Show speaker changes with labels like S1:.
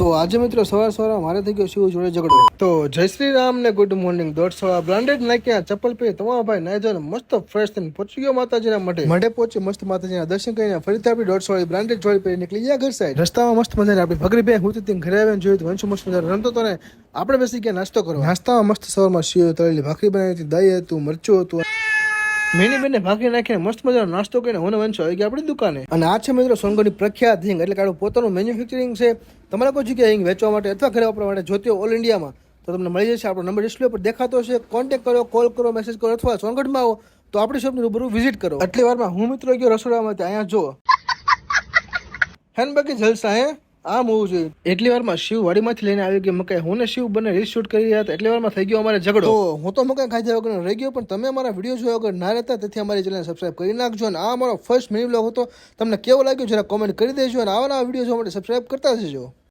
S1: તો આજે મિત્રો સવાર મારે થઈ ગયો શિવ જોડે ઝઘડો. તો જય શ્રી રામ ને ગુડ મોર્નિંગ. દોઢસોળા બ્રાન્ડેડ નાખ્યા ચપ્પલ પહેરી તમારા ભાઈ નાઈ જોઈને મસ્ત ફ્રેશ થઈને પહોંચી ગયો માતાજીના મઢે પહોંચી મસ્ત માતાજીના દર્શન કરીને ફરીથી આપણી 150 બ્રાન્ડેડ જોડી પહેરી નીકળી ગયા ઘર સાઈડ. રસ્તામાં મસ્ત મજાની આપણી ભગરી બે હું તી ઘરે આવીને જોયું તો વંશુ મસ્ત મજા રમતો તો ને આપણે બેસી ગયા નાસ્તો કરવા. નાસ્તામાં મસ્ત સવારમાં શિવ તળેલી ભાખરી બનાવી હતી, દહીં હતું, મરચું હતું. મેની બેને ભાખરી નાખીને મસ્ત મજાનો નાસ્તો કરીને હું વંશો આવી ગયા આપણી દુકાને. અને આ છે મિત્રો સોનગઢની પ્રખ્યાત હિંગ, એટલે કે આપણું પોતાનું મેન્યુફેક્ચરિંગ છે. તમારે કોઈ જગ્યાએ હિંગ વેચવા માટે અથવા ઘરે વાપરવા માટે જોતી હોય ઓલ ઇન્ડિયામાં તો તમને મળી જશે. આપણો નંબર ડિસ્પ્લે પર દેખાતો હશે. કોન્ટેક્ટ કરો, કોલ કરો, મેસેજ કરો, અથવા સોનગઢમાં આવો તો આપણી શોપની રૂબરૂ વિઝિટ કરો. આટલી વારમાં હું મિત્રો ગયો રસોડામાં, અહીંયા જો હેન બાકી જલસા હે આમ હોવું જોઈએ. એટલી વારમાં શિવ વાડીમાંથી લઈને આવી ગયો મકાઈ. હું ને શિવ બંને રીલ શૂટ કરી રહ્યા હતા. એટલી વારમાં થઈ ગયો અમારે ઝઘડો. તો હું તો મકાઈ ખાધા વગર રહી ગયો, પણ તમે અમારા વિડીયો જોયા વગર ના રહેતા, તેથી અમારી ચેનલ સબસ્ક્રાઇબ કરી નાખજો. અને આ અમારો ફર્સ્ટ મિની બ્લોગ હતો. તમને કેવો લાગ્યો જરા કોમેન્ટ કરી દેજો, અને આવા વિડીયો જોવા માટે સબસ્ક્રાઇબ કરતા જજો.